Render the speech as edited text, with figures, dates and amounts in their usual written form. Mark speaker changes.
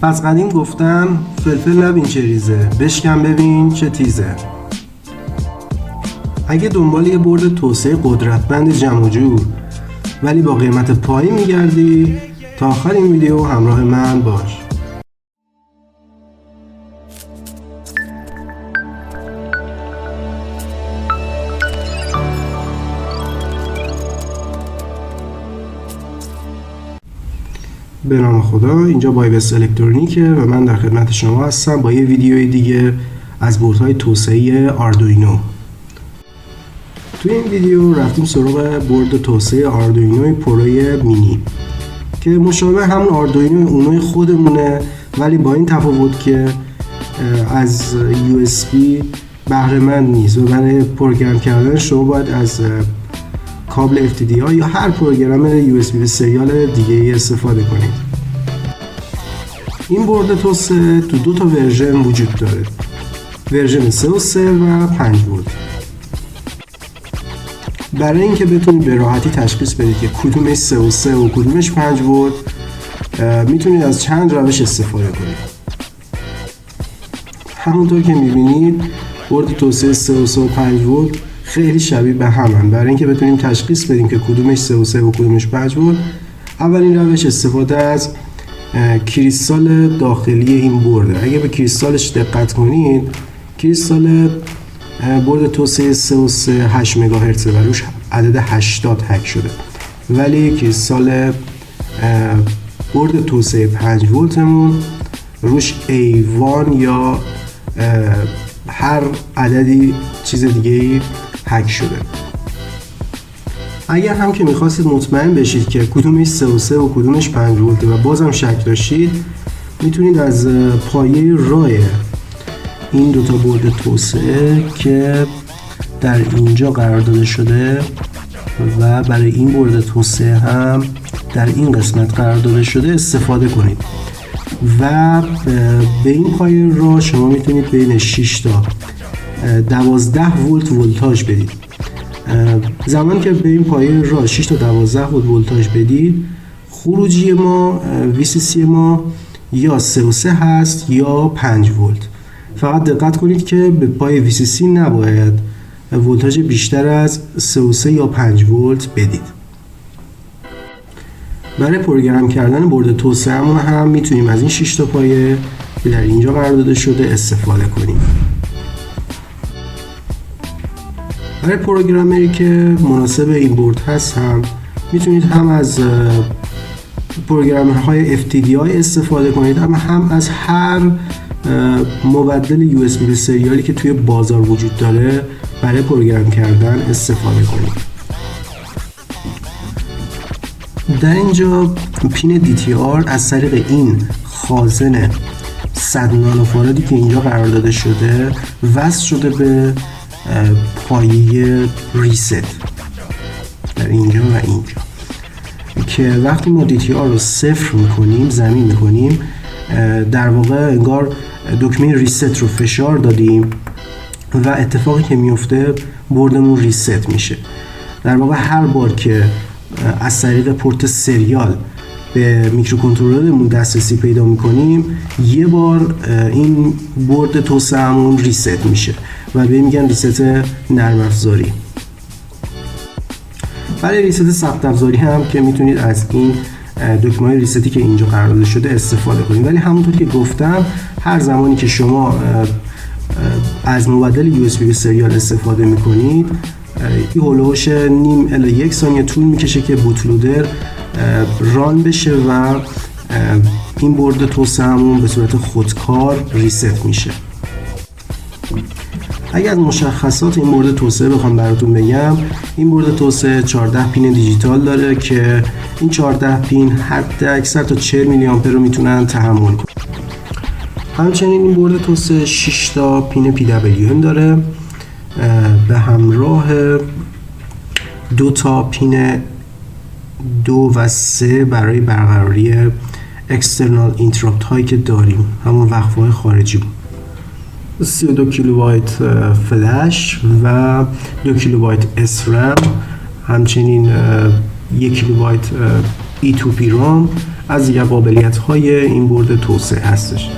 Speaker 1: از قدیم گفتن فلفل نبین چه ریزه، بشکن ببین چه تیزه. اگه دنبال یه برد توسعه قدرتمند جمع و جور ولی با قیمت پایین میگردی، تا آخر این ویدیو همراه من باش. به نام خدا، اینجا بایبست الکترونیکه و من در خدمت شما هستم با یه ویدیوی دیگه از بردهای توسعه آردوینو. توی این ویدیو رفتیم سراغ برد توسعه آردوینو پروی مینی که مشابه همون آردوینو اونوی خودمونه، ولی با این تفاوت که از USB بهره مند نیست و برای پروگرام کردن شما باید از کابل FTDI یا هر پروگرامر USB به سریال دیگه استفاده کنید. این برد توسعه تو دو تا ورژن وجود داره، ورژن 3 و 5 ولت. برای اینکه بتونید به راحتی تشخیص بدید که کدومش 3 و کدومش 5 ولت، میتونید از چند روش استفاده کنید. همونطور که میبینید برد توسعه 3 و 5 ولت خیلی شبیه به همن. برای اینکه بتونیم تشخیص بدیم که کدومش 3 و کدومش 5 ولت، اولین روش استفاده از کریستال داخلی این برده. اگه به کریستالش دقت کنید، کریستال برد توسعه 3 8 مگاهرتز و روش عدد 80 هک شده، ولی کریستال برد توسعه 5 ولتمون روش A1 یا هر عددی چیز دیگه هک شده. اگر هم که میخواستید مطمئن بشید که کدومش 3 و کدومش 5 ولت و بازم شک داشتید، میتونید از پایه رای این دوتا برد توسعه که در اینجا قرار داده شده و برای این برد توسعه هم در این قسمت قرار داده شده استفاده کنید و به این پایه رای شما میتونید بین 6 تا 12 ولت ولتاژ بدید. زمانی که به این پایه راه 6 تا 12 ولت ولتاژ بدید، خروجی ما VCC ما یا 3 هست یا 5 ولت. فقط دقت کنید که به پای VCC نباید ولتاژ بیشتر از 3 یا 5 ولت بدید. برای پروگرام کردن برد توسعه‌مون هم میتونیم از این 6 تا پایه که در اینجا قرار داده شده استفاده کنیم. برای پروگرامری که مناسب این برد هست هم میتونید هم از پروگرامرهای FTDI استفاده کنید، اما هم از هر مبدل USB به سریالی که توی بازار وجود داره برای پروگرام کردن استفاده کنید. در اینجا پین DTR از طریق این خازن 100 نانوفارادی که اینجا قرار داده شده وصل شده به پایه ریست در اینجا و اینجا، که وقتی ما DTR رو صفر میکنیم، زمین میکنیم، در واقع انگار دکمه ریست رو فشار دادیم و اتفاقی که میفته بردمون ریست میشه. در واقع هر بار که از طریق پورت سریال به میکروکنترلرمون دسترسی پیدا میکنیم، یه بار این برد توسعه‌مون ریست میشه و به میگن ریست نرم افزاری. برای ریست سخت افزاری هم که میتونید از این دکمه ریستی که اینجا قرار داده شده استفاده کنید، ولی همونطور که گفتم هر زمانی که شما از مبدل USB به سریال استفاده میکنید، این هولوش نیم الی 1 ثانیه طول میکشه که بوتلودر ران بشه و این برد توسعه‌مون به صورت خودکار ریست میشه. اگر از مشخصات این برد توسعه بخوام براتون بگم، این برد توسعه 14 پین دیجیتال داره که این 14 پین حد اکثر تا 40 میلی آمپر رو میتونن تحمل کنن. همچنین این برد توسعه 6 تا پین PWM داره به همراه 2 تا پین 2 و 3 برای برقراری اکسترنال اینتراپت هایی که داریم، همون وقفه های خارجی بود. 32 کیلوبایت فلش و 2 کیلوبایت SRAM، همچنین 1 کیلوبایت E2P رام از قابلیت های این برد توسعه هستش.